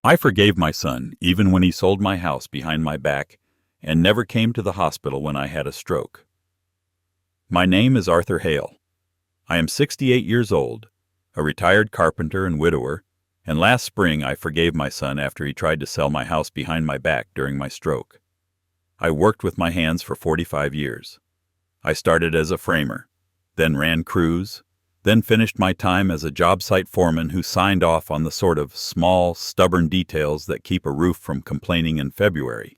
I forgave my son even when he sold my house behind my back and never came to the hospital when I had a stroke. My name is Arthur Hale. I am 68 years old, a retired carpenter and widower, and last spring I forgave my son after he tried to sell my house behind my back during my stroke. I worked with my hands for 45 years. I started as a framer, then ran crews, then finished my time as a job site foreman who signed off on the sort of small, stubborn details that keep a roof from complaining in February.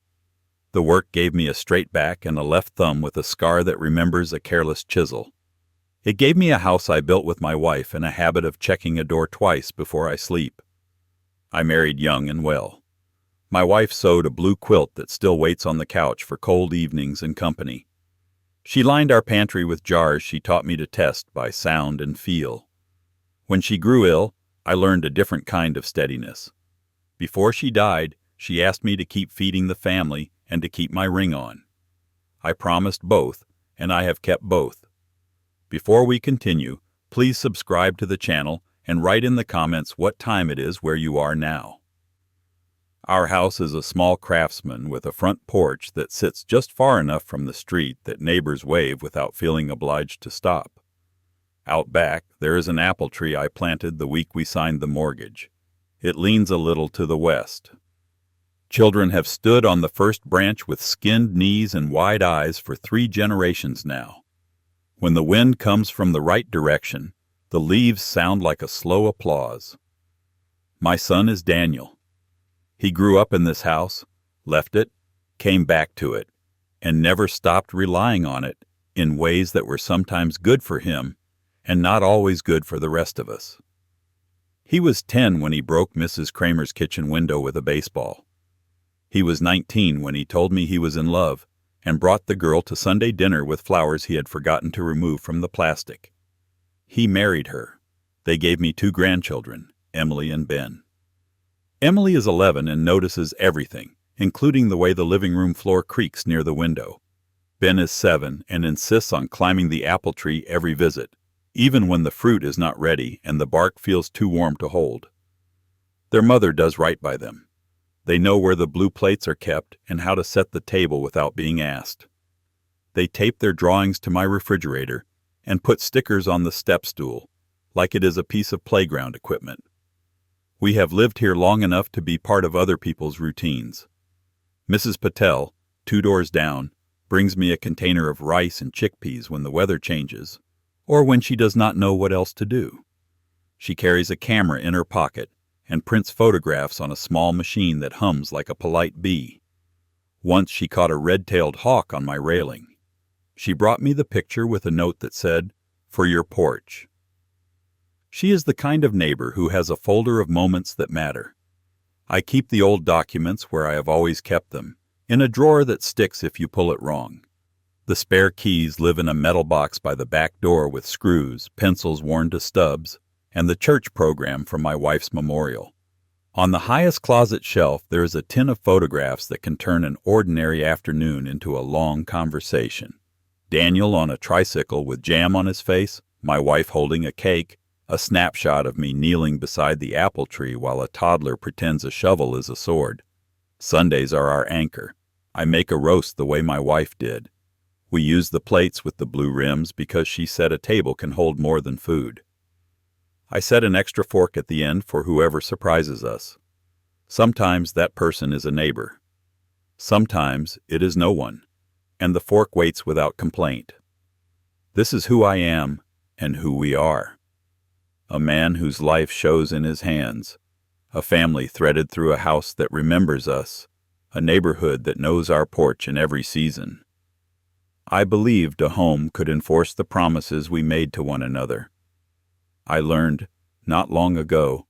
The work gave me a straight back and a left thumb with a scar that remembers a careless chisel. It gave me a house I built with my wife and a habit of checking a door twice before I sleep. I married young and well. My wife sewed a blue quilt that still waits on the couch for cold evenings and company. She lined our pantry with jars she taught me to test by sound and feel. When she grew ill, I learned a different kind of steadiness. Before she died, she asked me to keep feeding the family and to keep my ring on. I promised both, and I have kept both. Before we continue, please subscribe to the channel and write in the comments what time it is where you are now. Our house is a small craftsman with a front porch that sits just far enough from the street that neighbors wave without feeling obliged to stop. Out back, there is an apple tree I planted the week we signed the mortgage. It leans a little to the west. Children have stood on the first branch with skinned knees and wide eyes for 3 generations now. When the wind comes from the right direction, the leaves sound like a slow applause. My son is Daniel. He grew up in this house, left it, came back to it, and never stopped relying on it in ways that were sometimes good for him and not always good for the rest of us. He was 10 when he broke Mrs. Kramer's kitchen window with a baseball. He was 19 when he told me he was in love and brought the girl to Sunday dinner with flowers he had forgotten to remove from the plastic. He married her. They gave me 2 grandchildren, Emily and Ben. Emily is 11 and notices everything, including the way the living room floor creaks near the window. Ben is 7 and insists on climbing the apple tree every visit, even when the fruit is not ready and the bark feels too warm to hold. Their mother does right by them. They know where the blue plates are kept and how to set the table without being asked. They tape their drawings to my refrigerator and put stickers on the step stool, like it is a piece of playground equipment. We have lived here long enough to be part of other people's routines. Mrs. Patel, 2 doors down, brings me a container of rice and chickpeas when the weather changes, or when she does not know what else to do. She carries a camera in her pocket and prints photographs on a small machine that hums like a polite bee. Once she caught a red-tailed hawk on my railing. She brought me the picture with a note that said, "For your porch." She is the kind of neighbor who has a folder of moments that matter. I keep the old documents where I have always kept them, in a drawer that sticks if you pull it wrong. The spare keys live in a metal box by the back door with screws, pencils worn to stubs, and the church program from my wife's memorial. On the highest closet shelf there is a tin of photographs that can turn an ordinary afternoon into a long conversation. Daniel on a tricycle with jam on his face, my wife holding a cake, a snapshot of me kneeling beside the apple tree while a toddler pretends a shovel is a sword. Sundays are our anchor. I make a roast the way my wife did. We use the plates with the blue rims because she said a table can hold more than food. I set an extra fork at the end for whoever surprises us. Sometimes that person is a neighbor. Sometimes it is no one, and the fork waits without complaint. This is who I am and who we are. A man whose life shows in his hands, a family threaded through a house that remembers us, a neighborhood that knows our porch in every season. I believed a home could enforce the promises we made to one another. I learned, not long ago,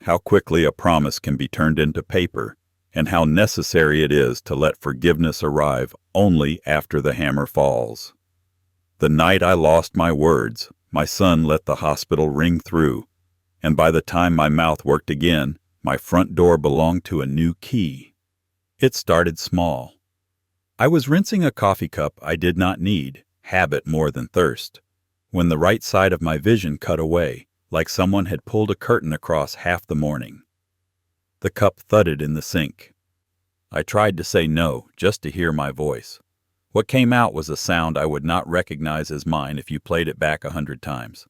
how quickly a promise can be turned into paper and how necessary it is to let forgiveness arrive only after the hammer falls. The night I lost my words, my son let the hospital ring through, and by the time my mouth worked again, my front door belonged to a new key. It started small. I was rinsing a coffee cup I did not need, habit more than thirst, when the right side of my vision cut away, like someone had pulled a curtain across half the morning. The cup thudded in the sink. I tried to say no, just to hear my voice. What came out was a sound I would not recognize as mine if you played it back 100 times.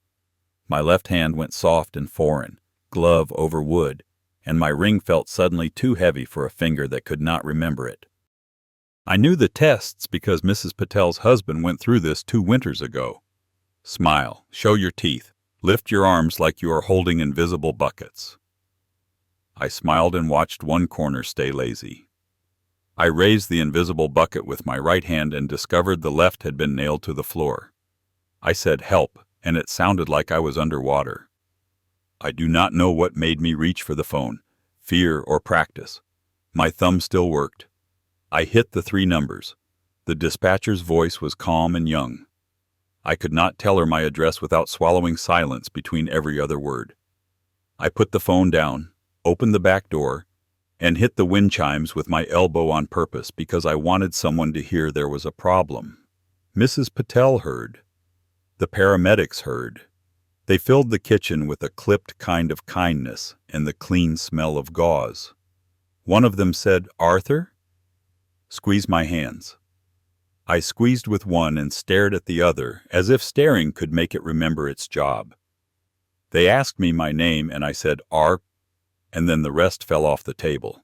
My left hand went soft and foreign, glove over wood, and my ring felt suddenly too heavy for a finger that could not remember it. I knew the tests because Mrs. Patel's husband went through this 2 winters ago. Smile, show your teeth, lift your arms like you are holding invisible buckets. I smiled and watched one corner stay lazy. I raised the invisible bucket with my right hand and discovered the left had been nailed to the floor. I said help, and it sounded like I was underwater. I do not know what made me reach for the phone, fear or practice. My thumb still worked. I hit the 3 numbers. The dispatcher's voice was calm and young. I could not tell her my address without swallowing silence between every other word. I put the phone down, opened the back door, and hit the wind chimes with my elbow on purpose because I wanted someone to hear there was a problem. Mrs. Patel heard. The paramedics heard. They filled the kitchen with a clipped kind of kindness and the clean smell of gauze. One of them said, "Arthur?" Squeeze my hands. I squeezed with one and stared at the other, as if staring could make it remember its job. They asked me my name, and I said, "Arp," and then the rest fell off the table.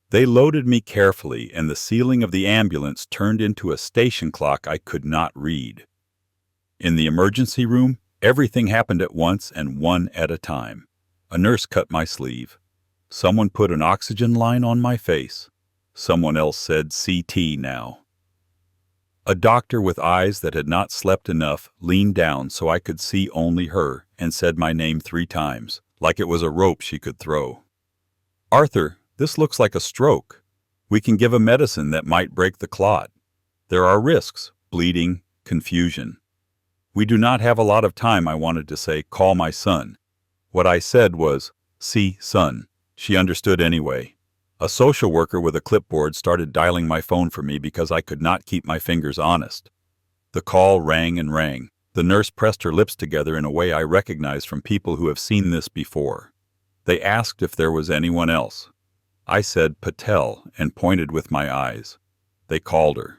They loaded me carefully, and the ceiling of the ambulance turned into a station clock I could not read. In the emergency room, everything happened at once and one at a time. A nurse cut my sleeve. Someone put an oxygen line on my face. Someone else said CT now. A doctor with eyes that had not slept enough leaned down so I could see only her and said my name 3 times, like it was a rope she could throw. "Arthur, this looks like a stroke. We can give a medicine that might break the clot. There are risks, bleeding, confusion." "We do not have a lot of time," I wanted to say, "call my son." What I said was, "See, son." She understood anyway. A social worker with a clipboard started dialing my phone for me because I could not keep my fingers honest. The call rang and rang. The nurse pressed her lips together in a way I recognized from people who have seen this before. They asked if there was anyone else. I said Patel and pointed with my eyes. They called her.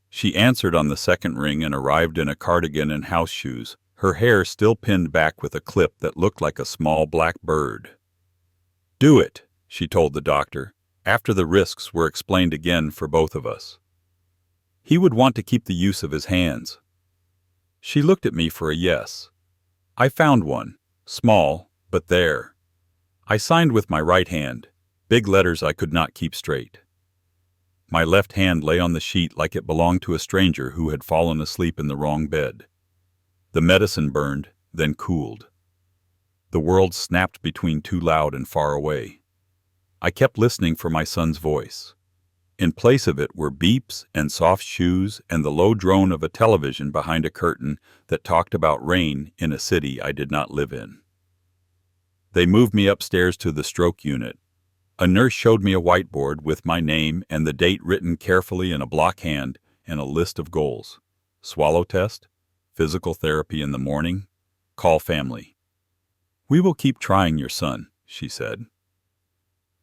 She answered on the second ring and arrived in a cardigan and house shoes, her hair still pinned back with a clip that looked like a small black bird. "Do it," she told the doctor, after the risks were explained again for both of us. He would want to keep the use of his hands. She looked at me for a yes. I found one, small, but there. I signed with my right hand, big letters I could not keep straight. My left hand lay on the sheet like it belonged to a stranger who had fallen asleep in the wrong bed. The medicine burned, then cooled. The world snapped between too loud and far away. I kept listening for my son's voice. In place of it were beeps and soft shoes and the low drone of a television behind a curtain that talked about rain in a city I did not live in. They moved me upstairs to the stroke unit. A nurse showed me a whiteboard with my name and the date written carefully in a block hand and a list of goals. Swallow test, physical therapy in the morning, call family. "We will keep trying your son," she said.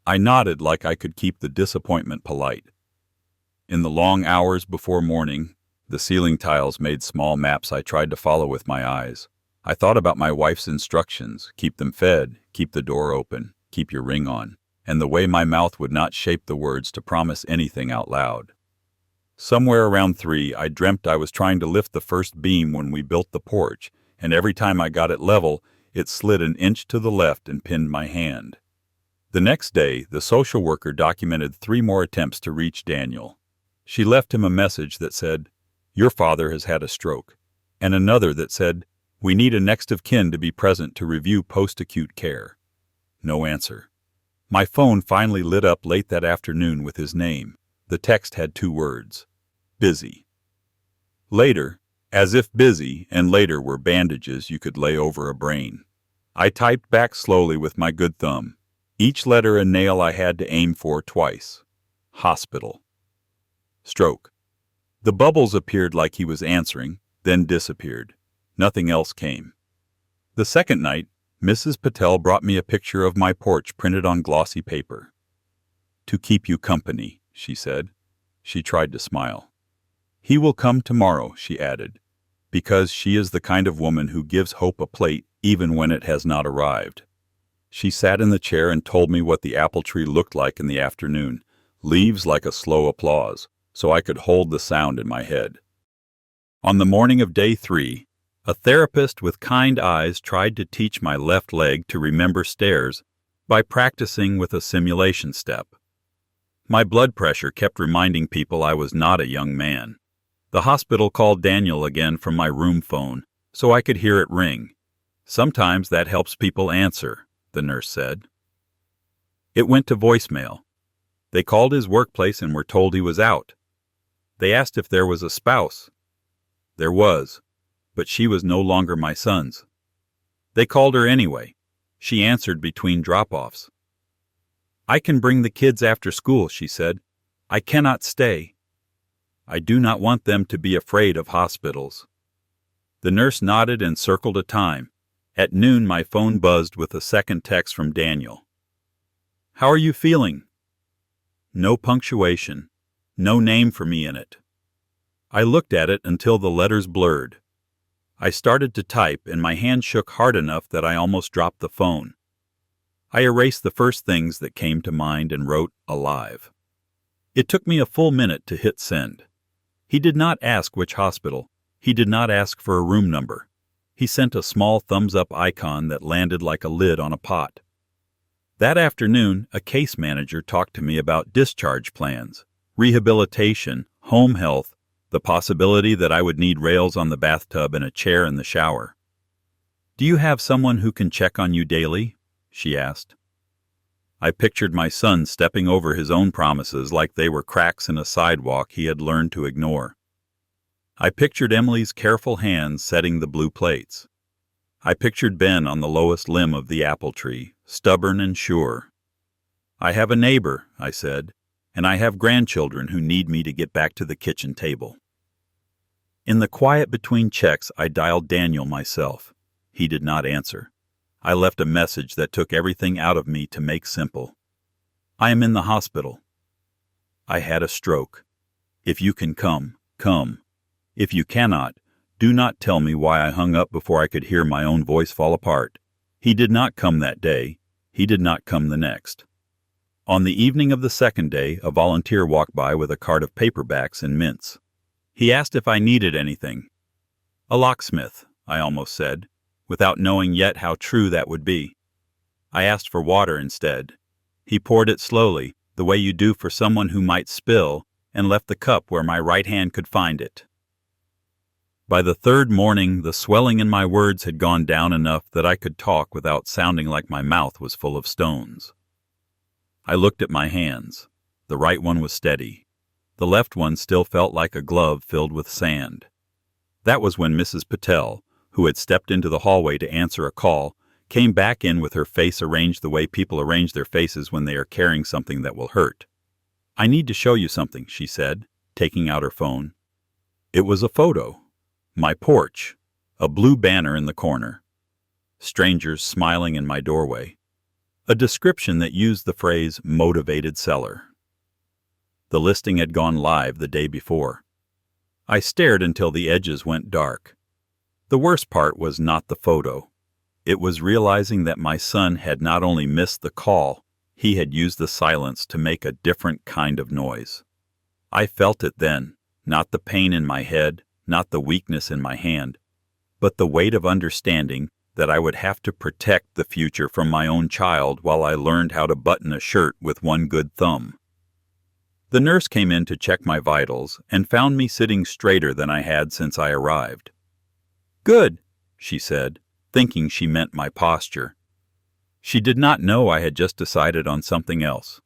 I nodded like I could keep the disappointment polite. In the long hours before morning, the ceiling tiles made small maps I tried to follow with my eyes. I thought about my wife's instructions: keep them fed, keep the door open, keep your ring on, and the way my mouth would not shape the words to promise anything out loud. Somewhere around 3, I dreamt I was trying to lift the first beam when we built the porch, and every time I got it level, it slid an inch to the left and pinned my hand. The next day, the social worker documented 3 more attempts to reach Daniel. She left him a message that said, "Your father has had a stroke," and another that said, "We need a next of kin to be present to review post-acute care." No answer. My phone finally lit up late that afternoon with his name. The text had 2 words: busy. Later, as if busy and later were bandages you could lay over a brain. I typed back slowly with my good thumb. Each letter a nail I had to aim for twice. Hospital. Stroke. The bubbles appeared like he was answering, then disappeared. Nothing else came. The second night, Mrs. Patel brought me a picture of my porch printed on glossy paper. "To keep you company," she said. She tried to smile. "He will come tomorrow," she added, because she is the kind of woman who gives hope a plate even when it has not arrived. She sat in the chair and told me what the apple tree looked like in the afternoon, leaves like a slow applause, so I could hold the sound in my head. On the morning of day 3, a therapist with kind eyes tried to teach my left leg to remember stairs by practicing with a simulation step. My blood pressure kept reminding people I was not a young man. The hospital called Daniel again from my room phone, so I could hear it ring. "Sometimes that helps people answer," the nurse said. It went to voicemail. They called his workplace and were told he was out. They asked if there was a spouse. There was, but she was no longer my son's. They called her anyway. She answered between drop-offs. "I can bring the kids after school," she said. "I cannot stay." I do not want them to be afraid of hospitals. The nurse nodded and circled a time. At noon, my phone buzzed with a second text from Daniel. "How are you feeling?" No punctuation. No name for me in it. I looked at it until the letters blurred. I started to type, and my hand shook hard enough that I almost dropped the phone. I erased the first things that came to mind and wrote "alive." It took me a full minute to hit send. He did not ask which hospital. He did not ask for a room number. He sent a small thumbs-up icon that landed like a lid on a pot. That afternoon, a case manager talked to me about discharge plans, rehabilitation, home health, the possibility that I would need rails on the bathtub and a chair in the shower. "Do you have someone who can check on you daily?" she asked. I pictured my son stepping over his own promises like they were cracks in a sidewalk he had learned to ignore. I pictured Emily's careful hands setting the blue plates. I pictured Ben on the lowest limb of the apple tree, stubborn and sure. "I have a neighbor," I said, "and I have grandchildren who need me to get back to the kitchen table." In the quiet between checks, I dialed Daniel myself. He did not answer. I left a message that took everything out of me to make simple. "I am in the hospital. I had a stroke. If you can come, come. If you cannot, do not tell me why I hung up before I could hear my own voice fall apart." He did not come that day. He did not come the next. On the evening of the second day, a volunteer walked by with a cart of paperbacks and mints. He asked if I needed anything. "A locksmith," I almost said, without knowing yet how true that would be. I asked for water instead. He poured it slowly, the way you do for someone who might spill, and left the cup where my right hand could find it. By the third morning, the swelling in my words had gone down enough that I could talk without sounding like my mouth was full of stones. I looked at my hands. The right one was steady. The left one still felt like a glove filled with sand. That was when Mrs. Patel, who had stepped into the hallway to answer a call, came back in with her face arranged the way people arrange their faces when they are carrying something that will hurt. "I need to show you something," she said, taking out her phone. It was a photo. My porch, a blue banner in the corner, strangers smiling in my doorway, a description that used the phrase "motivated seller." The listing had gone live the day before. I stared until the edges went dark. The worst part was not the photo. It was realizing that my son had not only missed the call, he had used the silence to make a different kind of noise. I felt it then, not the pain in my head, not the weakness in my hand, but the weight of understanding that I would have to protect the future from my own child while I learned how to button a shirt with one good thumb. The nurse came in to check my vitals and found me sitting straighter than I had since I arrived. "Good," she said, thinking she meant my posture. She did not know I had just decided on something else,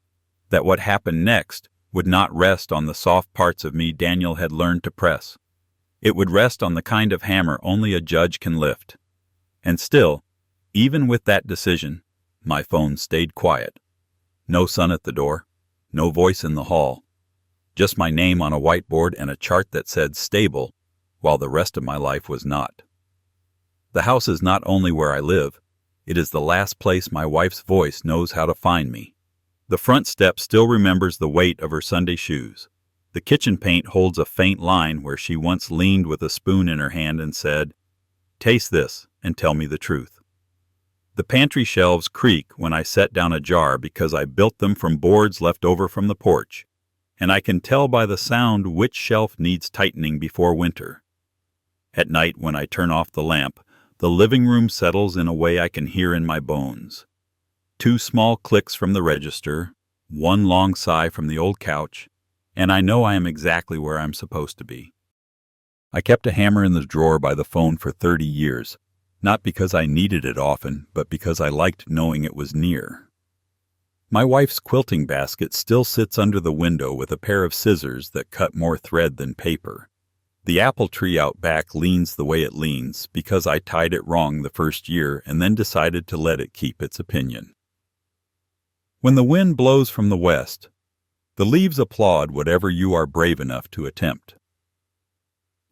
that what happened next would not rest on the soft parts of me Daniel had learned to press. It would rest on the kind of hammer only a judge can lift. And still, even with that decision, my phone stayed quiet. No son at the door, no voice in the hall, just my name on a whiteboard and a chart that said stable, while the rest of my life was not. The house is not only where I live, It is the last place my wife's voice knows how to find me. The front step still remembers the weight of her Sunday shoes. The kitchen paint holds a faint line where she once leaned with a spoon in her hand and said, "Taste this and tell me the truth." The pantry shelves creak when I set down a jar because I built them from boards left over from the porch, and I can tell by the sound which shelf needs tightening before winter. At night, when I turn off the lamp, the living room settles in a way I can hear in my bones. 2 small clicks from the register, 1 long sigh from the old couch, and I know I am exactly where I'm supposed to be. I kept a hammer in the drawer by the phone for 30 years, not because I needed it often, but because I liked knowing it was near. My wife's quilting basket still sits under the window with a pair of scissors that cut more thread than paper. The apple tree out back leans the way it leans because I tied it wrong the first year and then decided to let it keep its opinion. When the wind blows from the west, the leaves applaud whatever you are brave enough to attempt.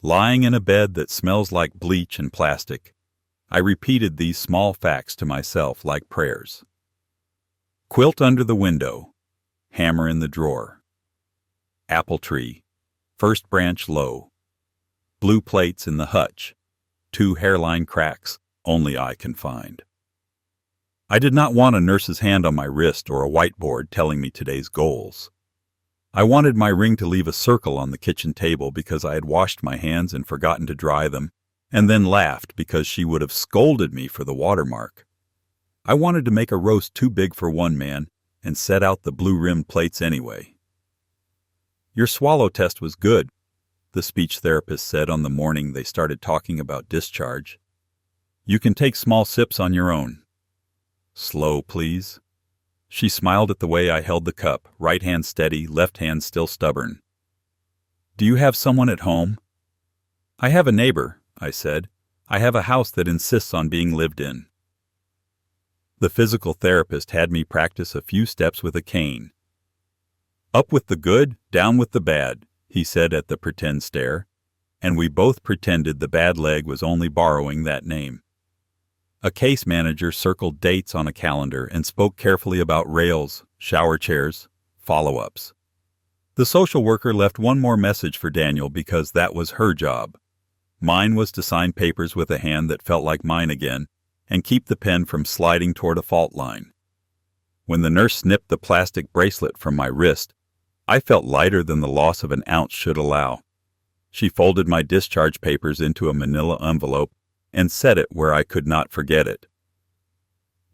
Lying in a bed that smells like bleach and plastic, I repeated these small facts to myself like prayers. Quilt under the window, hammer in the drawer. Apple tree, first branch low. Blue plates in the hutch, 2 hairline cracks only I can find. I did not want a nurse's hand on my wrist or a whiteboard telling me today's goals. I wanted my ring to leave a circle on the kitchen table because I had washed my hands and forgotten to dry them, and then laughed because she would have scolded me for the watermark. I wanted to make a roast too big for one man and set out the blue-rimmed plates anyway. "Your swallow test was good," the speech therapist said on the morning they started talking about discharge. "You can take small sips on your own." "Slow, please." She smiled at the way I held the cup, right hand steady, left hand still stubborn. "Do you have someone at home?" "I have a neighbor," I said. "I have a house that insists on being lived in." The physical therapist had me practice a few steps with a cane. "Up with the good, down with the bad," he said at the pretend stare, and we both pretended the bad leg was only borrowing that name. A case manager circled dates on a calendar and spoke carefully about rails, shower chairs, follow-ups. The social worker left one more message for Daniel because that was her job. Mine was to sign papers with a hand that felt like mine again and keep the pen from sliding toward a fault line. When the nurse snipped the plastic bracelet from my wrist, I felt lighter than the loss of an ounce should allow. She folded my discharge papers into a manila envelope and set it where I could not forget it.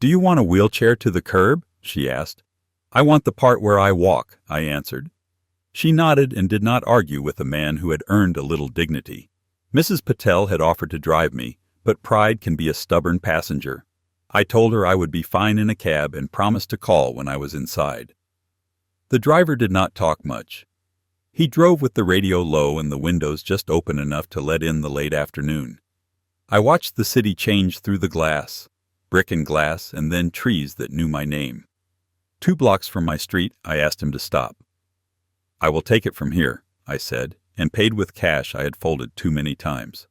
"Do you want a wheelchair to the curb?" she asked. "I want the part where I walk," I answered. She nodded and did not argue with a man who had earned a little dignity. Mrs. Patel had offered to drive me, but pride can be a stubborn passenger. I told her I would be fine in a cab and promised to call when I was inside. The driver did not talk much. He drove with the radio low and the windows just open enough to let in the late afternoon. I watched the city change through the glass, brick and glass, and then trees that knew my name. 2 blocks from my street, I asked him to stop. "I will take it from here," I said, and paid with cash I had folded too many times.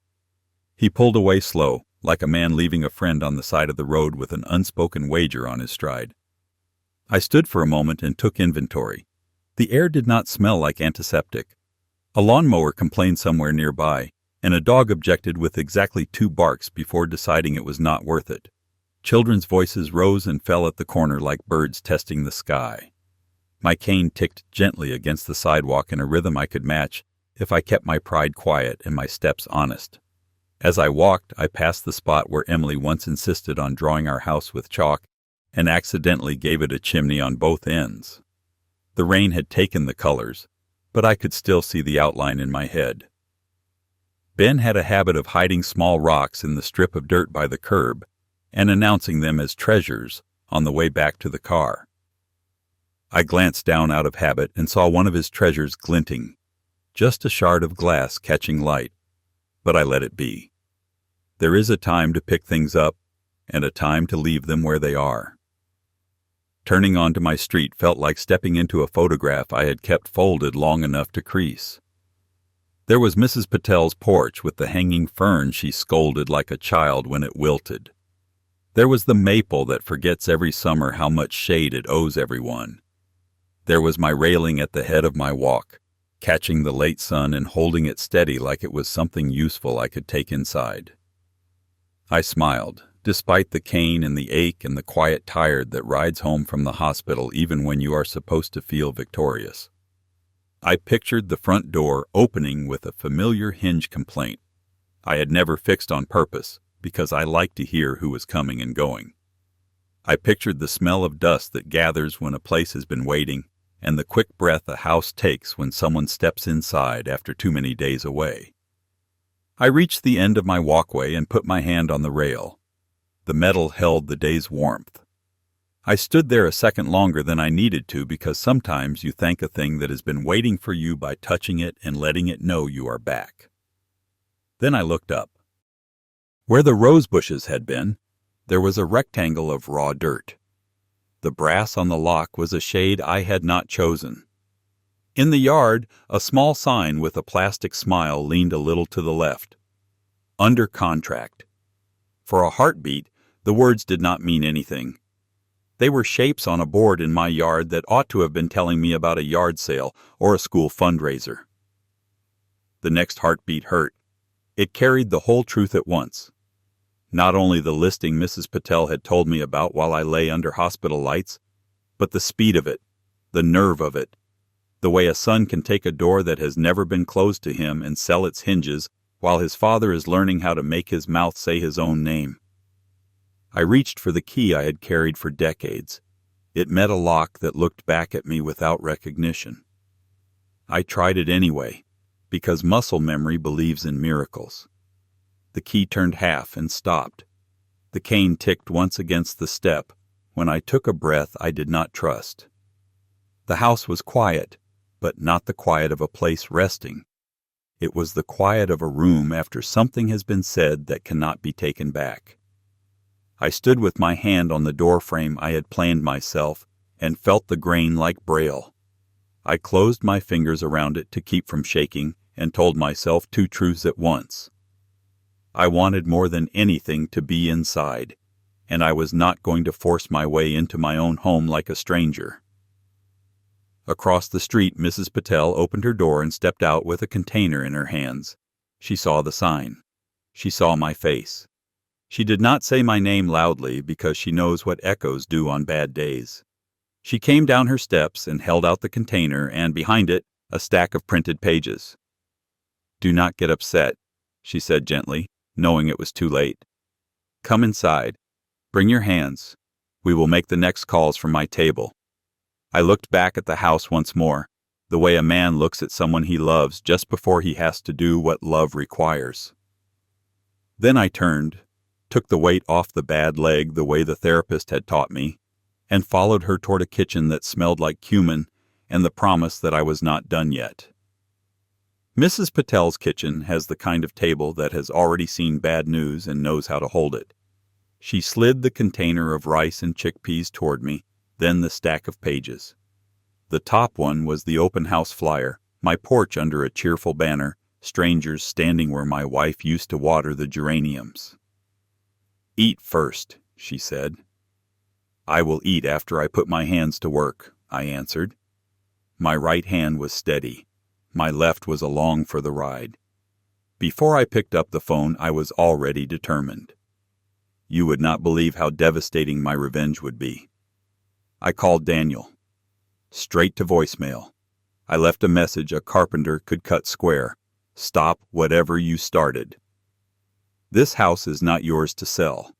He pulled away slow, like a man leaving a friend on the side of the road with an unspoken wager on his stride. I stood for a moment and took inventory. The air did not smell like antiseptic. A lawnmower complained somewhere nearby, and a dog objected with exactly 2 barks before deciding it was not worth it. Children's voices rose and fell at the corner like birds testing the sky. My cane ticked gently against the sidewalk in a rhythm I could match if I kept my pride quiet and my steps honest. As I walked, I passed the spot where Emily once insisted on drawing our house with chalk and accidentally gave it a chimney on both ends. The rain had taken the colors, but I could still see the outline in my head. Ben had a habit of hiding small rocks in the strip of dirt by the curb and announcing them as treasures on the way back to the car. I glanced down out of habit and saw one of his treasures glinting, just a shard of glass catching light, but I let it be. There is a time to pick things up and a time to leave them where they are. Turning onto my street felt like stepping into a photograph I had kept folded long enough to crease. There was Mrs. Patel's porch with the hanging fern she scolded like a child when it wilted. There was the maple that forgets every summer how much shade it owes everyone. There was my railing at the head of my walk, catching the late sun and holding it steady like it was something useful I could take inside. I smiled, despite the cane and the ache and the quiet tired that rides home from the hospital even when you are supposed to feel victorious. I pictured the front door opening with a familiar hinge complaint I had never fixed on purpose because I like to hear who was coming and going. I pictured the smell of dust that gathers when a place has been waiting and the quick breath a house takes when someone steps inside after too many days away. I reached the end of my walkway and put my hand on the rail. The metal held the day's warmth. I stood there a second longer than I needed to because sometimes you thank a thing that has been waiting for you by touching it and letting it know you are back. Then I looked up. Where the rose bushes had been, there was a rectangle of raw dirt. The brass on the lock was a shade I had not chosen. In the yard, a small sign with a plastic smile leaned a little to the left. Under contract. For a heartbeat, the words did not mean anything. They were shapes on a board in my yard that ought to have been telling me about a yard sale or a school fundraiser. The next heartbeat hurt. It carried the whole truth at once. Not only the listing Mrs. Patel had told me about while I lay under hospital lights, but the speed of it, the nerve of it, the way a son can take a door that has never been closed to him and sell its hinges while his father is learning how to make his mouth say his own name. I reached for the key I had carried for decades. It met a lock that looked back at me without recognition. I tried it anyway, because muscle memory believes in miracles. The key turned half and stopped. The cane ticked once against the step when I took a breath I did not trust. The house was quiet, but not the quiet of a place resting. It was the quiet of a room after something has been said that cannot be taken back. I stood with my hand on the doorframe I had planned myself and felt the grain like braille. I closed my fingers around it to keep from shaking and told myself two truths at once. I wanted more than anything to be inside, and I was not going to force my way into my own home like a stranger. Across the street, Mrs. Patel opened her door and stepped out with a container in her hands. She saw the sign. She saw my face. She did not say my name loudly because she knows what echoes do on bad days. She came down her steps and held out the container and, behind it, a stack of printed pages. "Do not get upset," she said gently, knowing it was too late. "Come inside. Bring your hands. We will make the next calls from my table." I looked back at the house once more, the way a man looks at someone he loves just before he has to do what love requires. Then I turned, took the weight off the bad leg the way the therapist had taught me, and followed her toward a kitchen that smelled like cumin and the promise that I was not done yet. Mrs. Patel's kitchen has the kind of table that has already seen bad news and knows how to hold it. She slid the container of rice and chickpeas toward me, then the stack of pages. The top one was the open house flyer, my porch under a cheerful banner, strangers standing where my wife used to water the geraniums. "Eat first," she said. "I will eat after I put my hands to work," I answered. My right hand was steady. My left was along for the ride. Before I picked up the phone, I was already determined. You would not believe how devastating my revenge would be. I called Daniel. Straight to voicemail. I left a message a carpenter could cut square. Stop whatever you started. This house is not yours to sell.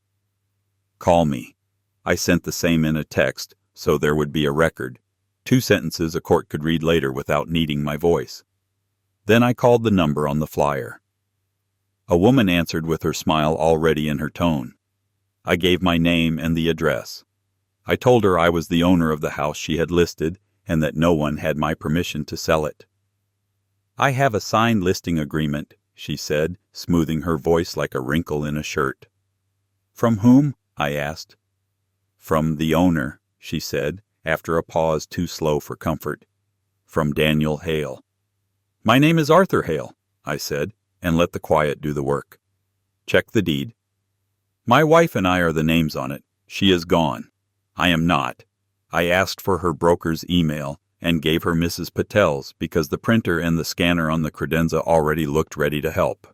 Call me. I sent the same in a text, so there would be a record. 2 sentences a court could read later without needing my voice. Then I called the number on the flyer. A woman answered with her smile already in her tone. I gave my name and the address. I told her I was the owner of the house she had listed and that no one had my permission to sell it. "I have a signed listing agreement," she said, smoothing her voice like a wrinkle in a shirt. "From whom?" I asked. "From the owner," she said, after a pause too slow for comfort. "From Daniel Hale." "My name is Arthur Hale," I said, and let the quiet do the work. "Check the deed." My wife and I are the names on it. She is gone. I am not. I asked for her broker's email and gave her Mrs. Patel's because the printer and the scanner on the credenza already looked ready to help.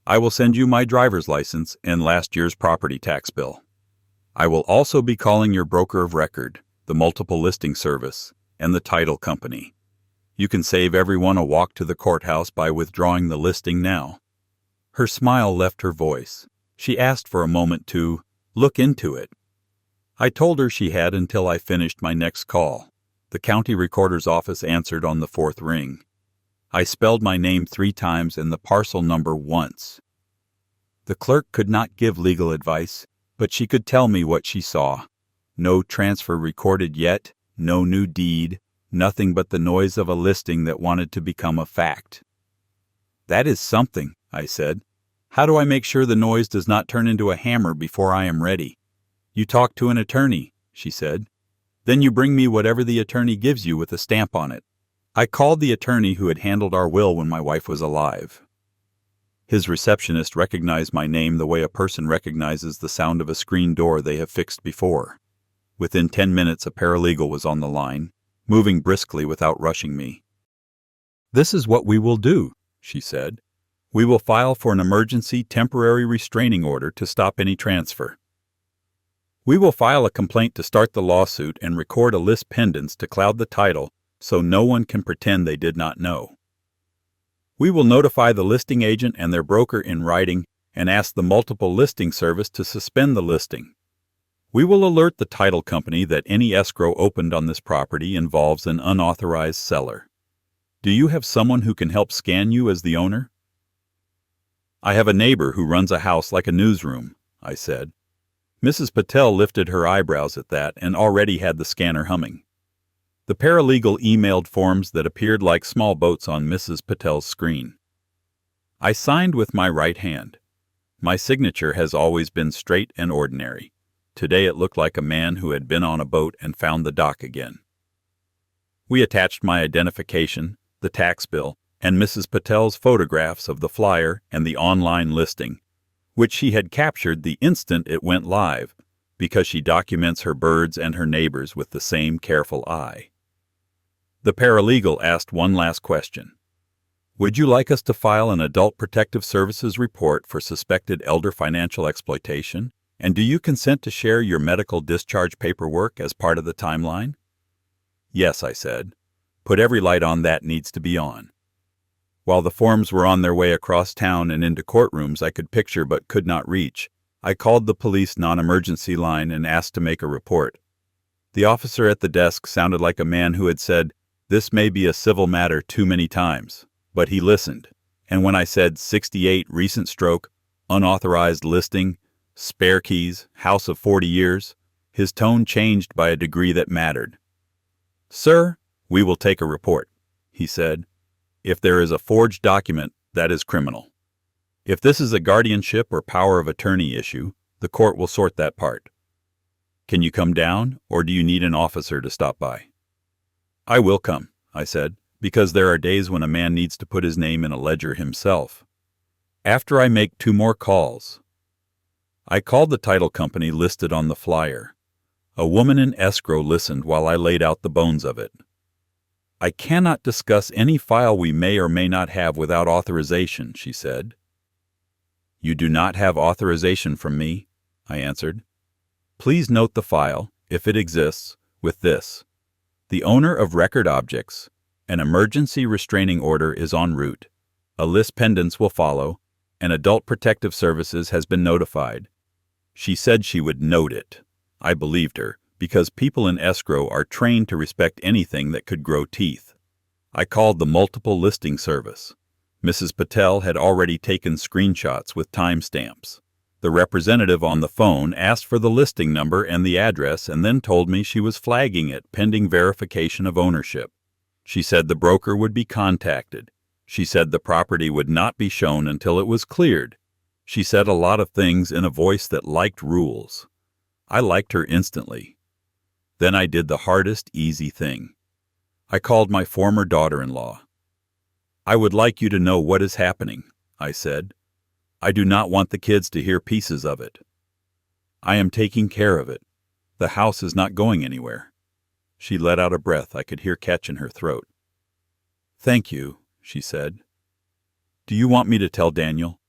I will send you my driver's license and last year's property tax bill. I will also be calling your broker of record, the multiple listing service, and the title company. You can save everyone a walk to the courthouse by withdrawing the listing now. Her smile left her voice. She asked for a moment to look into it. I told her she had until I finished my next call. The county recorder's office answered on the fourth ring. I spelled my name 3 times and the parcel number once. The clerk could not give legal advice, but she could tell me what she saw. No transfer recorded yet, no new deed, nothing but the noise of a listing that wanted to become a fact. That is something, I said. How do I make sure the noise does not turn into a hammer before I am ready? You talk to an attorney, she said. Then you bring me whatever the attorney gives you with a stamp on it. I called the attorney who had handled our will when my wife was alive. His receptionist recognized my name the way a person recognizes the sound of a screen door they have fixed before. Within 10 minutes, a paralegal was on the line, moving briskly without rushing me. This is what we will do, she said. We will file for an emergency temporary restraining order to stop any transfer. We will file a complaint to start the lawsuit and record a lis pendens to cloud the title so no one can pretend they did not know. We will notify the listing agent and their broker in writing and ask the multiple listing service to suspend the listing. We will alert the title company that any escrow opened on this property involves an unauthorized seller. Do you have someone who can help scan you as the owner? I have a neighbor who runs a house like a newsroom, I said. Mrs. Patel lifted her eyebrows at that and already had the scanner humming. The paralegal emailed forms that appeared like small boats on Mrs. Patel's screen. I signed with my right hand. My signature has always been straight and ordinary. Today it looked like a man who had been on a boat and found the dock again. We attached my identification, the tax bill, and Mrs. Patel's photographs of the flyer and the online listing, which she had captured the instant it went live, because she documents her birds and her neighbors with the same careful eye. The paralegal asked one last question. Would you like us to file an Adult Protective Services report for suspected elder financial exploitation? And do you consent to share your medical discharge paperwork as part of the timeline? Yes, I said. Put every light on that needs to be on. While the forms were on their way across town and into courtrooms I could picture but could not reach, I called the police non-emergency line and asked to make a report. The officer at the desk sounded like a man who had said, "This may be a civil matter too many times," but he listened, and when I said 68 recent stroke, unauthorized listing, spare keys, house of 40 years, his tone changed by a degree that mattered. "Sir, we will take a report," he said. "If there is a forged document, that is criminal. If this is a guardianship or power of attorney issue, the court will sort that part. Can you come down, or do you need an officer to stop by?" "I will come," I said, because there are days when a man needs to put his name in a ledger himself. After I make 2 more calls. I called the title company listed on the flyer. A woman in escrow listened while I laid out the bones of it. "I cannot discuss any file we may or may not have without authorization," she said. "You do not have authorization from me," I answered. "Please note the file, if it exists, with this. The owner of record objects, an emergency restraining order is en route. A lis pendens will follow, and Adult Protective Services has been notified." She said she would note it. I believed her, because people in escrow are trained to respect anything that could grow teeth. I called the multiple listing service. Mrs. Patel had already taken screenshots with timestamps. The representative on the phone asked for the listing number and the address and then told me she was flagging it pending verification of ownership. She said the broker would be contacted. She said the property would not be shown until it was cleared. She said a lot of things in a voice that liked rules. I liked her instantly. Then I did the hardest, easy thing. I called my former daughter-in-law. "I would like you to know what is happening," I said. I do not want the kids to hear pieces of it. I am taking care of it. The house is not going anywhere." She let out a breath I could hear catch in her throat. "Thank you," she said. "Do you want me to tell Daniel?"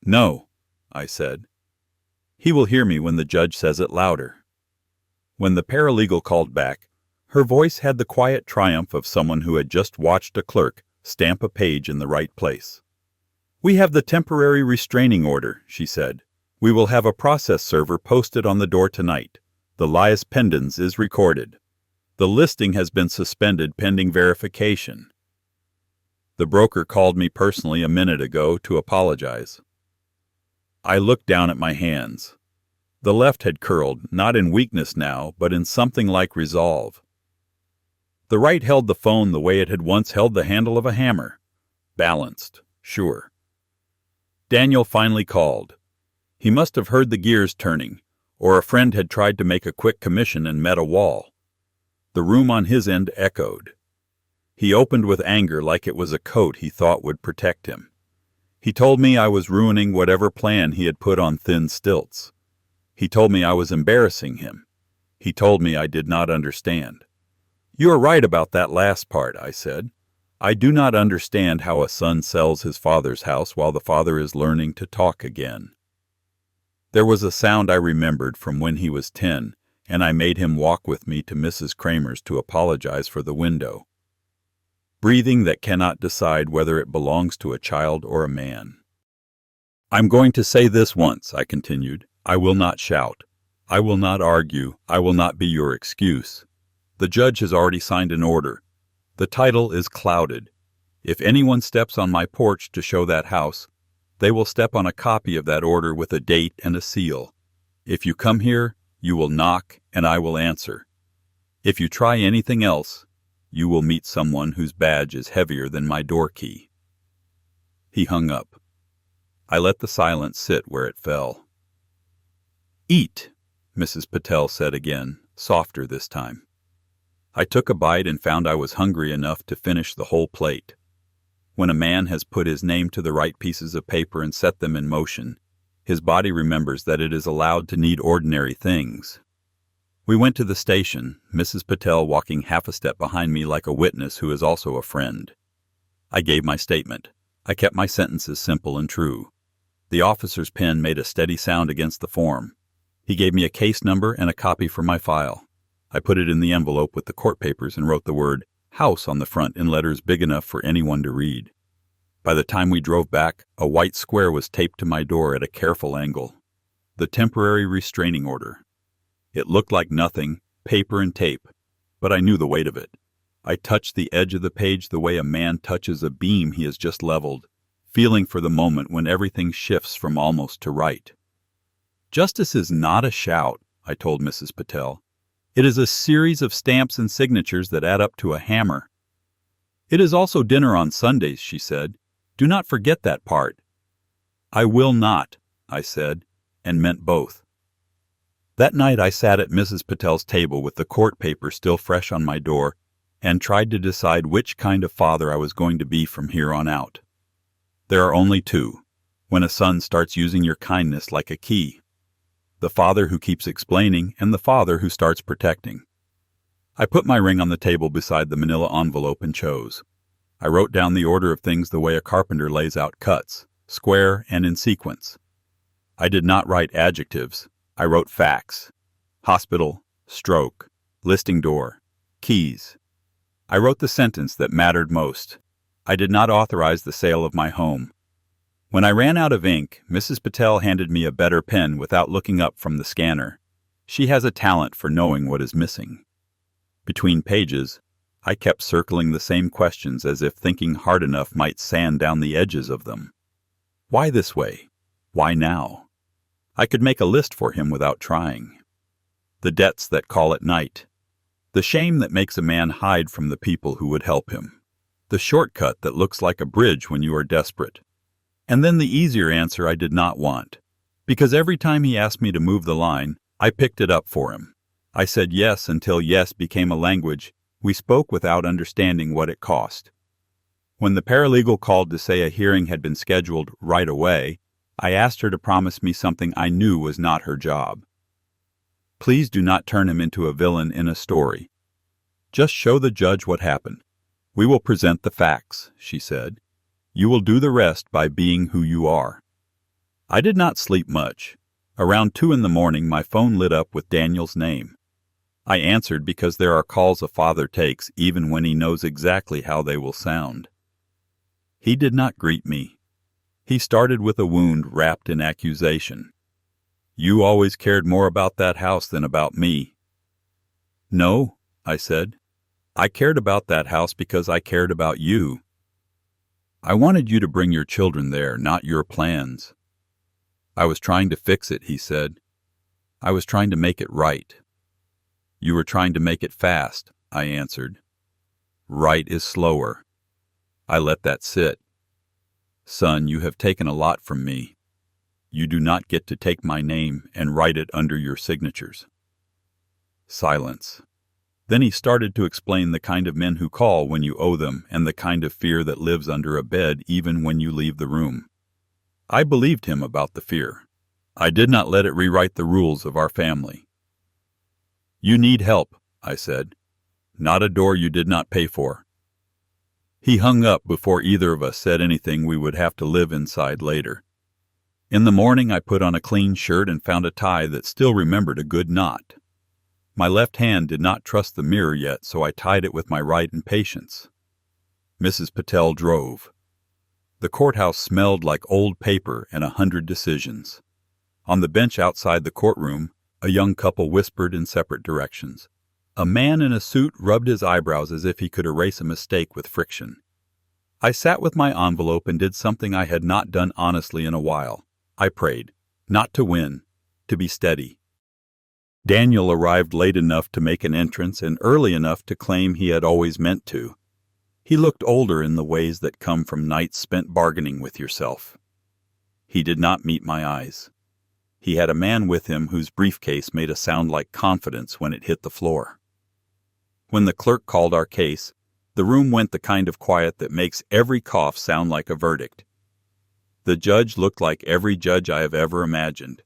"No," I said. "He will hear me when the judge says it louder." When the paralegal called back, her voice had the quiet triumph of someone who had just watched a clerk stamp a page in the right place. "We have the temporary restraining order," she said. "We will have a process server posted on the door tonight. The lias pendens is recorded. The listing has been suspended pending verification." The broker called me personally a minute ago to apologize. I looked down at my hands. The left had curled, not in weakness now, but in something like resolve. The right held the phone the way it had once held the handle of a hammer. Balanced, sure. Daniel finally called. He must have heard the gears turning, or a friend had tried to make a quick commission and met a wall. The room on his end echoed. He opened with anger like it was a coat he thought would protect him. He told me I was ruining whatever plan he had put on thin stilts. He told me I was embarrassing him. He told me I did not understand. "You are right about that last part," I said. "I do not understand how a son sells his father's house while the father is learning to talk again." There was a sound I remembered from when he was 10, and I made him walk with me to Mrs. Kramer's to apologize for the window. Breathing that cannot decide whether it belongs to a child or a man. "I'm going to say this once," I continued. "I will not shout. I will not argue. I will not be your excuse. The judge has already signed an order. The title is clouded. If anyone steps on my porch to show that house, they will step on a copy of that order with a date and a seal. If you come here, you will knock, and I will answer. If you try anything else, you will meet someone whose badge is heavier than my door key." He hung up. I let the silence sit where it fell. "Eat," Mrs. Patel said again, softer this time. I took a bite and found I was hungry enough to finish the whole plate. When a man has put his name to the right pieces of paper and set them in motion, his body remembers that it is allowed to need ordinary things. We went to the station, Mrs. Patel walking half a step behind me like a witness who is also a friend. I gave my statement. I kept my sentences simple and true. The officer's pen made a steady sound against the form. He gave me a case number and a copy for my file. I put it in the envelope with the court papers and wrote the word "House" on the front in letters big enough for anyone to read. By the time we drove back, a white square was taped to my door at a careful angle. The temporary restraining order. It looked like nothing, paper and tape, but I knew the weight of it. I touched the edge of the page the way a man touches a beam he has just leveled, feeling for the moment when everything shifts from almost to right. "Justice is not a shout," I told Mrs. Patel. "It is a series of stamps and signatures that add up to a hammer." "It is also dinner on Sundays," she said. "Do not forget that part." "I will not," I said, and meant both. That night I sat at Mrs. Patel's table with the court paper still fresh on my door and tried to decide which kind of father I was going to be from here on out. There are only two, when a son starts using your kindness like a key. The father who keeps explaining and the father who starts protecting. I put my ring on the table beside the manila envelope and chose. I wrote down the order of things the way a carpenter lays out cuts, square and in sequence. I did not write adjectives. I wrote facts. Hospital, stroke, listing door, keys. I wrote the sentence that mattered most. I did not authorize the sale of my home. When I ran out of ink, Mrs. Patel handed me a better pen without looking up from the scanner. She has a talent for knowing what is missing. Between pages, I kept circling the same questions as if thinking hard enough might sand down the edges of them. Why this way? Why now? I could make a list for him without trying. The debts that call at night. The shame that makes a man hide from the people who would help him. The shortcut that looks like a bridge when you are desperate. And then the easier answer I did not want. Because every time he asked me to move the line, I picked it up for him. I said yes until yes became a language we spoke without understanding what it cost. When the paralegal called to say a hearing had been scheduled right away, I asked her to promise me something I knew was not her job. Please do not turn him into a villain in a story. Just show the judge what happened. We will present the facts, she said. You will do the rest by being who you are. I did not sleep much. Around 2 in the morning, my phone lit up with Daniel's name. I answered because there are calls a father takes even when he knows exactly how they will sound. He did not greet me. He started with a wound wrapped in accusation. You always cared more about that house than about me. No, I said. I cared about that house because I cared about you. I wanted you to bring your children there, not your plans. I was trying to fix it, he said. I was trying to make it right. You were trying to make it fast, I answered. Right is slower. I let that sit. Son, you have taken a lot from me. You do not get to take my name and write it under your signatures. Silence. Then he started to explain the kind of men who call when you owe them and the kind of fear that lives under a bed even when you leave the room. I believed him about the fear. I did not let it rewrite the rules of our family. You need help, I said. Not a door you did not pay for. He hung up before either of us said anything we would have to live inside later. In the morning I put on a clean shirt and found a tie that still remembered a good knot. My left hand did not trust the mirror yet, so I tied it with my right in patience. Mrs. Patel drove. The courthouse smelled like old paper and 100 decisions. On the bench outside the courtroom, a young couple whispered in separate directions. A man in a suit rubbed his eyebrows as if he could erase a mistake with friction. I sat with my envelope and did something I had not done honestly in a while. I prayed, not to win, to be steady. Daniel arrived late enough to make an entrance and early enough to claim he had always meant to. He looked older in the ways that come from nights spent bargaining with yourself. He did not meet my eyes. He had a man with him whose briefcase made a sound like confidence when it hit the floor. When the clerk called our case, the room went the kind of quiet that makes every cough sound like a verdict. The judge looked like every judge I have ever imagined.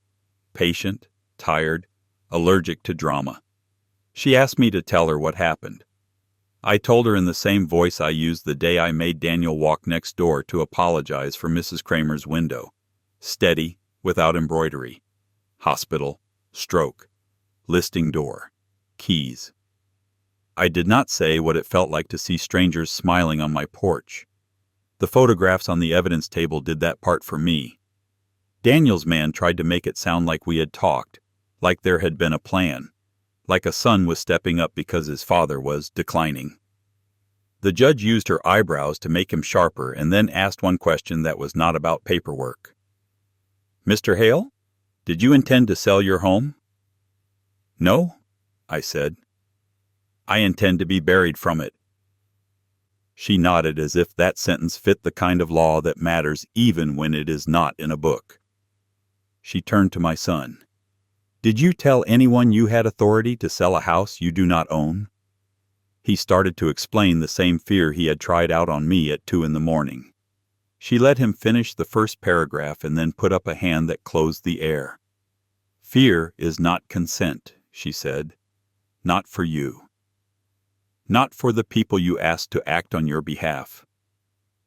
Patient, tired, allergic to drama. She asked me to tell her what happened. I told her in the same voice I used the day I made Daniel walk next door to apologize for Mrs. Kramer's window. Steady, without embroidery. Hospital, stroke, listing door, keys. I did not say what it felt like to see strangers smiling on my porch. The photographs on the evidence table did that part for me. Daniel's man tried to make it sound like we had talked, like there had been a plan, like a son was stepping up because his father was declining. The judge used her eyebrows to make him sharper and then asked one question that was not about paperwork. Mr. Hale, did you intend to sell your home? No, I said. I intend to be buried from it. She nodded as if that sentence fit the kind of law that matters even when it is not in a book. She turned to my son. Did you tell anyone you had authority to sell a house you do not own? He started to explain the same fear he had tried out on me at 2 in the morning. She let him finish the first paragraph and then put up a hand that closed the air. Fear is not consent, she said. Not for you. Not for the people you asked to act on your behalf.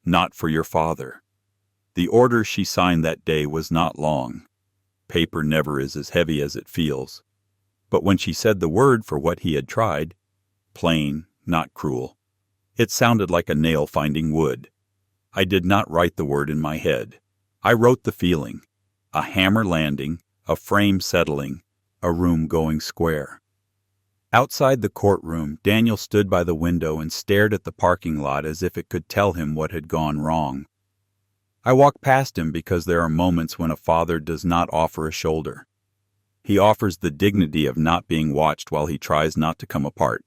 Not for your father. The order she signed that day was not long. Paper never is as heavy as it feels. But when she said the word for what he had tried, plain, not cruel, it sounded like a nail finding wood. I did not write the word in my head. I wrote the feeling. A hammer landing, a frame settling, a room going square. Outside the courtroom, Daniel stood by the window and stared at the parking lot as if it could tell him what had gone wrong. I walked past him because there are moments when a father does not offer a shoulder. He offers the dignity of not being watched while he tries not to come apart.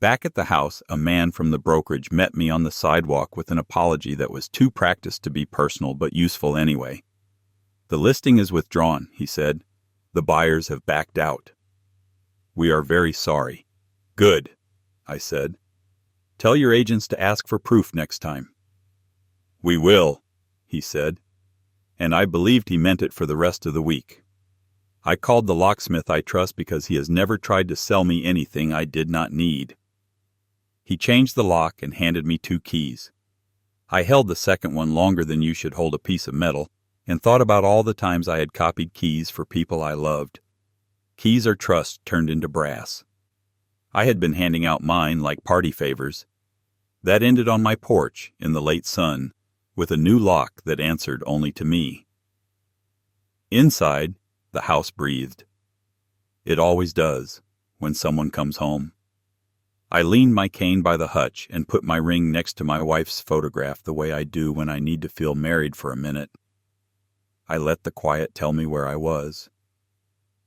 Back at the house, a man from the brokerage met me on the sidewalk with an apology that was too practiced to be personal but useful anyway. The listing is withdrawn, he said. The buyers have backed out. We are very sorry. Good, I said. Tell your agents to ask for proof next time. We will, he said. and I believed he meant it for the rest of the week. I called the locksmith I trust because he has never tried to sell me anything I did not need. He changed the lock and handed me 2 keys. I held the second one longer than you should hold a piece of metal, and thought about all the times I had copied keys for people I loved. Keys are trust turned into brass. I had been handing out mine like party favors. That ended on my porch in the late sun, with a new lock that answered only to me. Inside, the house breathed. It always does when someone comes home. I leaned my cane by the hutch and put my ring next to my wife's photograph the way I do when I need to feel married for a minute. I let the quiet tell me where I was.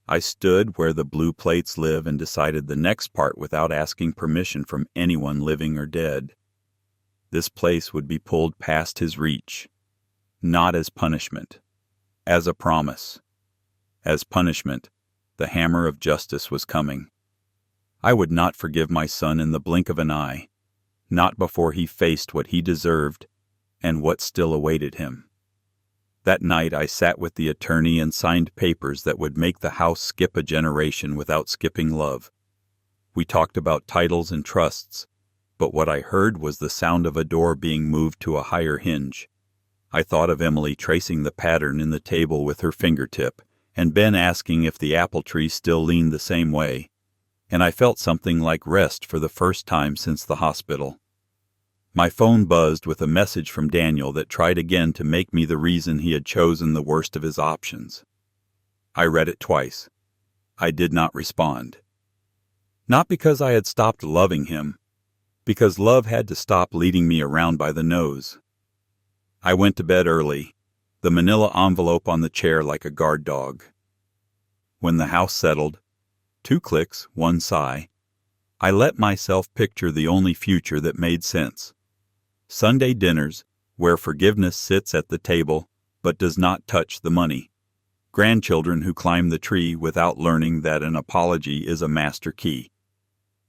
I stood where the blue plates live and decided the next part without asking permission from anyone living or dead. This place would be pulled past his reach, not as punishment, as a promise. As punishment, the hammer of justice was coming. I would not forgive my son in the blink of an eye, not before he faced what he deserved and what still awaited him. That night I sat with the attorney and signed papers that would make the house skip a generation without skipping love. We talked about titles and trusts, but what I heard was the sound of a door being moved to a higher hinge. I thought of Emily tracing the pattern in the table with her fingertip, and Ben asking if the apple tree still leaned the same way, and I felt something like rest for the first time since the hospital. My phone buzzed with a message from Daniel that tried again to make me the reason he had chosen the worst of his options. I read it twice. I did not respond. Not because I had stopped loving him, because love had to stop leading me around by the nose. I went to bed early, the manila envelope on the chair like a guard dog. When the house settled, 2 clicks, 1 sigh, I let myself picture the only future that made sense. Sunday dinners, where forgiveness sits at the table but does not touch the money. Grandchildren who climb the tree without learning that an apology is a master key.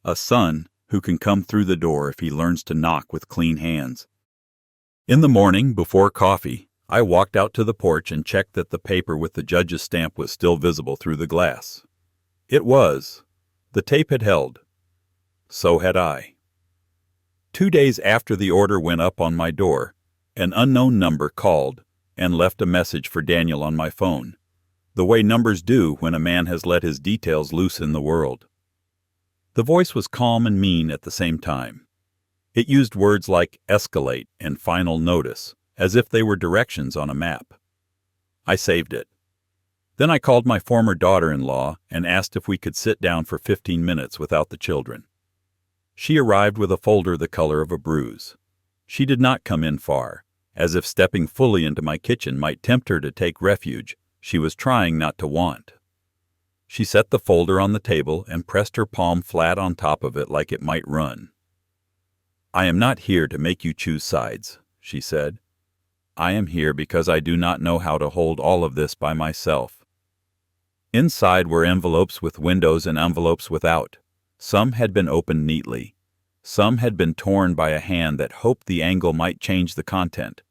A son who can come through the door if he learns to knock with clean hands. In the morning, before coffee, I walked out to the porch and checked that the paper with the judge's stamp was still visible through the glass. It was. The tape had held. So had I. 2 days after the order went up on my door, an unknown number called and left a message for Daniel on my phone, the way numbers do when a man has let his details loose in the world. The voice was calm and mean at the same time. It used words like escalate and final notice, as if they were directions on a map. I saved it. Then I called my former daughter-in-law and asked if we could sit down for 15 minutes without the children. She arrived with a folder the color of a bruise. She did not come in far, as if stepping fully into my kitchen might tempt her to take refuge she was trying not to want. She set the folder on the table and pressed her palm flat on top of it like it might run. "I am not here to make you choose sides," she said. "I am here because I do not know how to hold all of this by myself." Inside were envelopes with windows and envelopes without. Some had been opened neatly. Some had been torn by a hand that hoped the angle might change the content.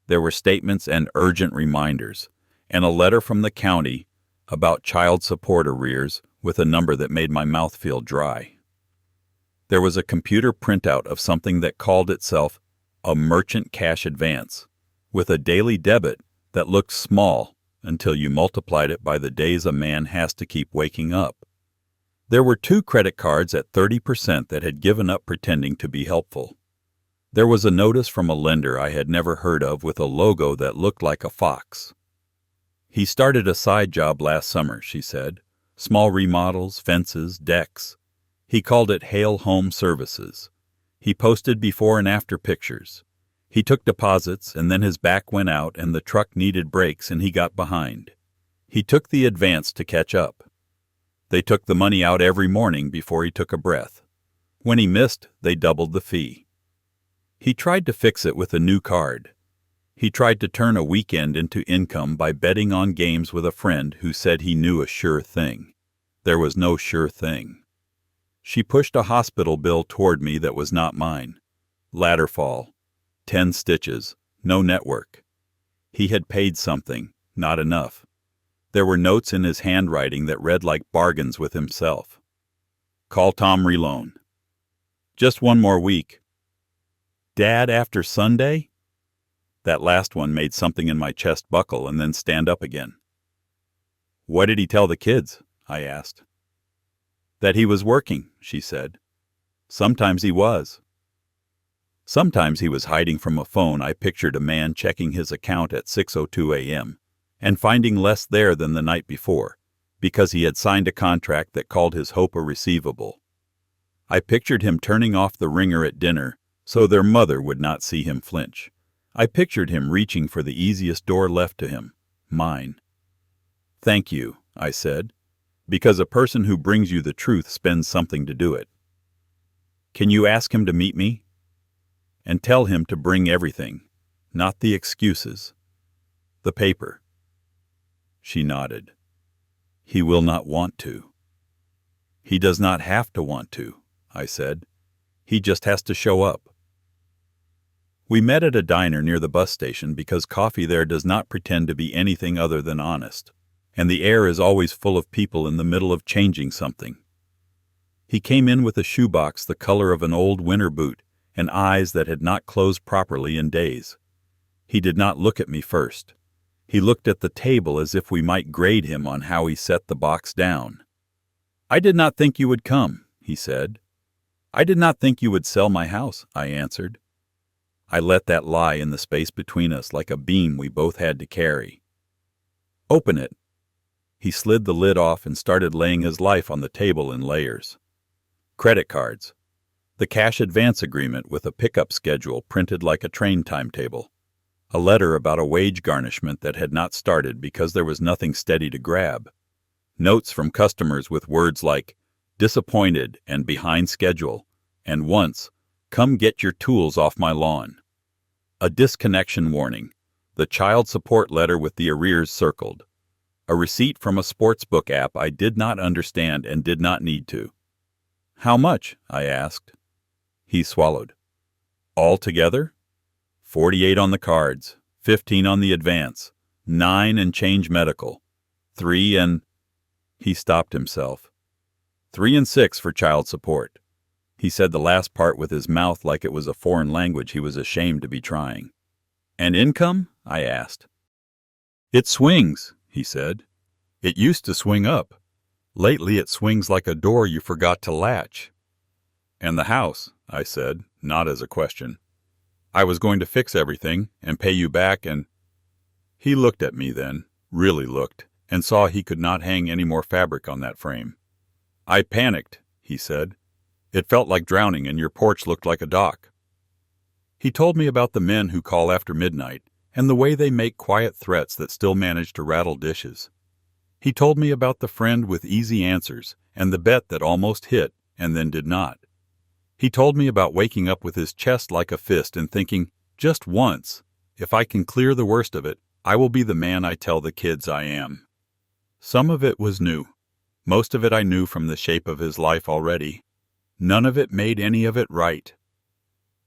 There were statements and urgent reminders, and a letter from the county about child support arrears with a number that made my mouth feel dry. There was a computer printout of something that called itself a merchant cash advance, with a daily debit that looked small until you multiplied it by the days a man has to keep waking up. There were 2 credit cards at 30% that had given up pretending to be helpful. There was a notice from a lender I had never heard of with a logo that looked like a fox. "He started a side job last summer," she said. "Small remodels, fences, decks. He called it Hale Home Services. He posted before and after pictures. He took deposits, and then his back went out and the truck needed brakes and he got behind. He took the advance to catch up. They took the money out every morning before he took a breath. When he missed, they doubled the fee. He tried to fix it with a new card. He tried to turn a weekend into income by betting on games with a friend who said he knew a sure thing. There was no sure thing." She pushed a hospital bill toward me that was not mine. Ladder fall. 10 stitches. No network. He had paid something, not enough. There were notes in his handwriting that read like bargains with himself. Call Tom Reloan. Just one more week. Dad after Sunday? That last one made something in my chest buckle and then stand up again. What did he tell the kids? I asked. That he was working, she said. Sometimes he was. Sometimes he was hiding from a phone. I pictured a man checking his account at 6:02 a.m. and finding less there than the night before, because he had signed a contract that called his hope a receivable. I pictured him turning off the ringer at dinner so their mother would not see him flinch. I pictured him reaching for the easiest door left to him, mine. Thank you, I said, because a person who brings you the truth spends something to do it. Can you ask him to meet me? And tell him to bring everything, not the excuses. The paper. She nodded. He will not want to. He does not have to want to, I said. He just has to show up. We met at a diner near the bus station because coffee there does not pretend to be anything other than honest, and the air is always full of people in the middle of changing something. He came in with a shoebox the color of an old winter boot and eyes that had not closed properly in days. He did not look at me first. He looked at the table as if we might grade him on how he set the box down. I did not think you would come, he said. I did not think you would sell my house, I answered. I let that lie in the space between us like a beam we both had to carry. Open it. He slid the lid off and started laying his life on the table in layers. Credit cards. The cash advance agreement with a pickup schedule printed like a train timetable. A letter about a wage garnishment that had not started because there was nothing steady to grab. Notes from customers with words like disappointed and behind schedule, and once, come get your tools off my lawn. A disconnection warning. The child support letter with the arrears circled. A receipt from a sportsbook app I did not understand and did not need to. How much? I asked. He swallowed. All together? 48 on the cards, 15 on the advance, 9 and change medical, 3 and... He stopped himself. 3 and 6 for child support. He said the last part with his mouth like it was a foreign language he was ashamed to be trying. And income? I asked. It swings, he said. It used to swing up. Lately it swings like a door you forgot to latch. And the house, I said, not as a question. I was going to fix everything and pay you back and... He looked at me then, really looked, and saw he could not hang any more fabric on that frame. I panicked, he said. It felt like drowning and your porch looked like a dock. He told me about the men who call after midnight and the way they make quiet threats that still manage to rattle dishes. He told me about the friend with easy answers and the bet that almost hit and then did not. He told me about waking up with his chest like a fist and thinking, just once, if I can clear the worst of it, I will be the man I tell the kids I am. Some of it was new. Most of it I knew from the shape of his life already. None of it made any of it right.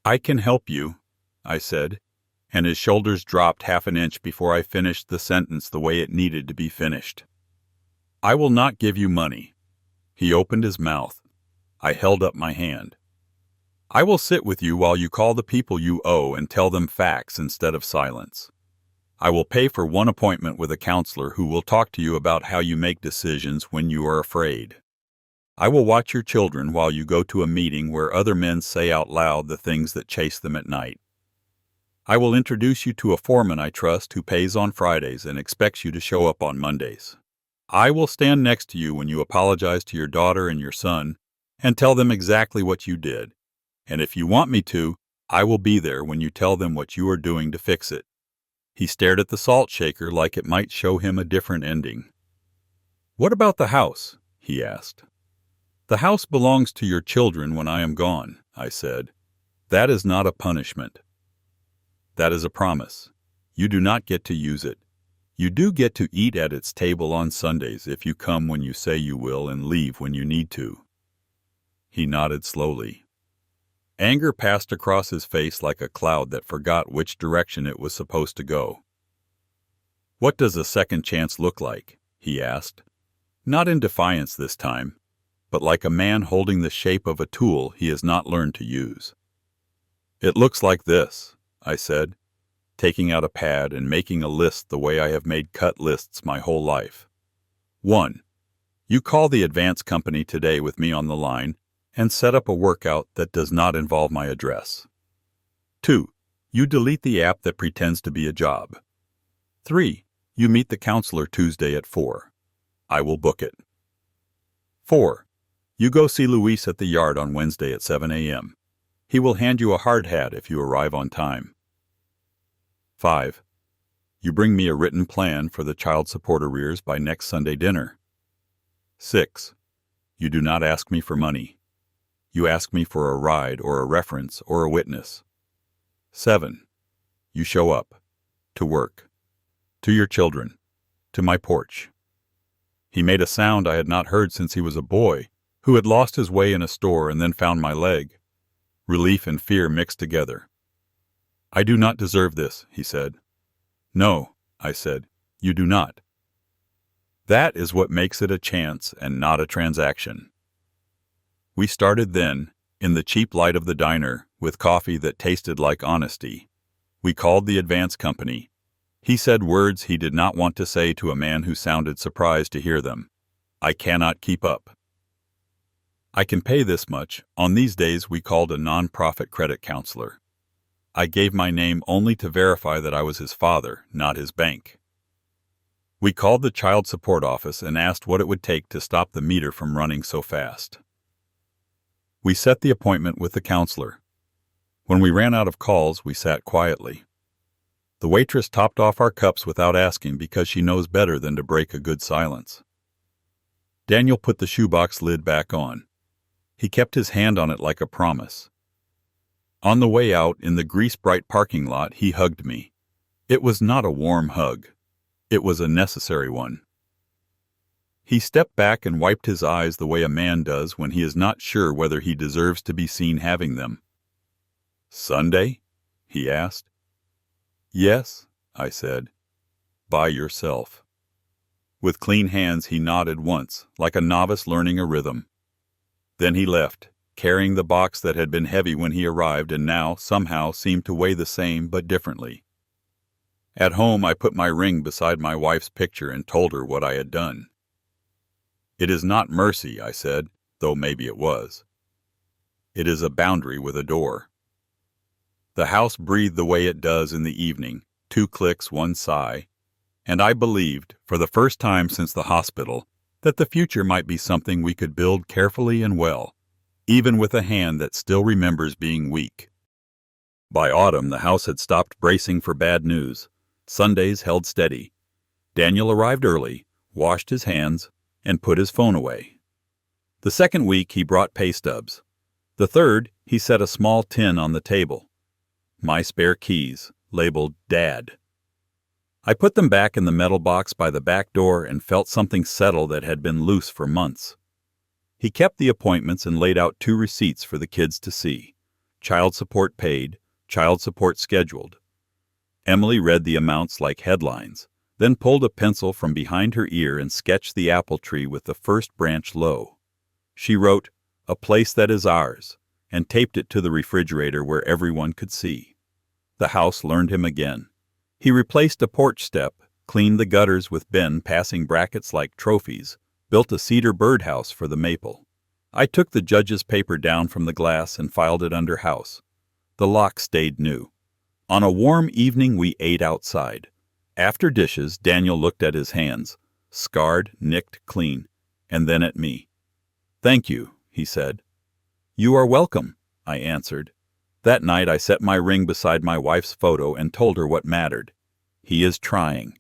I can help you, I said, and his shoulders dropped half an inch before I finished the sentence the way it needed to be finished. I will not give you money. He opened his mouth. I held up my hand. I will sit with you while you call the people you owe and tell them facts instead of silence. I will pay for one appointment with a counselor who will talk to you about how you make decisions when you are afraid. I will watch your children while you go to a meeting where other men say out loud the things that chase them at night. I will introduce you to a foreman I trust who pays on Fridays and expects you to show up on Mondays. I will stand next to you when you apologize to your daughter and your son and tell them exactly what you did. And if you want me to, I will be there when you tell them what you are doing to fix it. He stared at the salt shaker like it might show him a different ending. What about the house? He asked. The house belongs to your children when I am gone, I said. That is not a punishment. That is a promise. You do not get to use it. You do get to eat at its table on Sundays if you come when you say you will and leave when you need to. He nodded slowly. Anger passed across his face like a cloud that forgot which direction it was supposed to go. "What does a second chance look like?" he asked. Not in defiance this time, but like a man holding the shape of a tool he has not learned to use. "It looks like this," I said, taking out a pad and making a list the way I have made cut lists my whole life. 1. You call the advance company today with me on the line and set up a workout that does not involve my address. 2. You delete the app that pretends to be a job. 3. You meet the counselor Tuesday at 4. I will book it. 4. You go see Luis at the yard on Wednesday at 7 a.m. He will hand you a hard hat if you arrive on time. 5. You bring me a written plan for the child support arrears by next Sunday dinner. 6. You do not ask me for money. You ask me for a ride or a reference or a witness. 7. You show up. To work. To your children. To my porch. He made a sound I had not heard since he was a boy, who had lost his way in a store and then found my leg. Relief and fear mixed together. "I do not deserve this," he said. "No," I said, "you do not." That is what makes it a chance and not a transaction. We started then, in the cheap light of the diner, with coffee that tasted like honesty. We called the advance company. He said words he did not want to say to a man who sounded surprised to hear them. "I cannot keep up." "I can pay this much." On these days we called a non-profit credit counselor. I gave my name only to verify that I was his father, not his bank. We called the child support office and asked what it would take to stop the meter from running so fast. We set the appointment with the counselor. When we ran out of calls, we sat quietly. The waitress topped off our cups without asking because she knows better than to break a good silence. Daniel put the shoebox lid back on. He kept his hand on it like a promise. On the way out, in the grease-bright parking lot, he hugged me. It was not a warm hug. It was a necessary one. He stepped back and wiped his eyes the way a man does when he is not sure whether he deserves to be seen having them. "Sunday?" he asked. "Yes," I said. "By yourself." With clean hands he nodded once, like a novice learning a rhythm. Then he left, carrying the box that had been heavy when he arrived and now, somehow, seemed to weigh the same but differently. At home I put my ring beside my wife's picture and told her what I had done. "It is not mercy," I said, though maybe it was. "It is a boundary with a door." The house breathed the way it does in the evening, 2 clicks, 1 sigh, and I believed, for the first time since the hospital, that the future might be something we could build carefully and well, even with a hand that still remembers being weak. By autumn, the house had stopped bracing for bad news. Sundays held steady. Daniel arrived early, washed his hands, and put his phone away. The second week, he brought pay stubs. The third, he set a small tin on the table. My spare keys, labeled Dad. I put them back in the metal box by the back door and felt something settle that had been loose for months. He kept the appointments and laid out 2 receipts for the kids to see. Child support paid, child support scheduled. Emily read the amounts like headlines, then pulled a pencil from behind her ear and sketched the apple tree with the first branch low. She wrote, "A place that is ours," and taped it to the refrigerator where everyone could see. The house learned him again. He replaced a porch step, cleaned the gutters with Ben passing brackets like trophies, built a cedar birdhouse for the maple. I took the judge's paper down from the glass and filed it under house. The lock stayed new. On a warm evening we ate outside. After dishes, Daniel looked at his hands, scarred, nicked, clean, and then at me. "Thank you," he said. "You are welcome," I answered. That night I set my ring beside my wife's photo and told her what mattered. He is trying.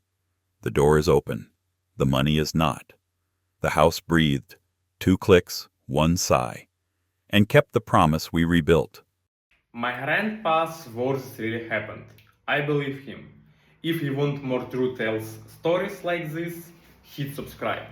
The door is open. The money is not. The house breathed, 2 clicks, 1 sigh, and kept the promise we rebuilt. My grandpa's words really happened. I believe him. If you want more true tales stories like this, hit subscribe.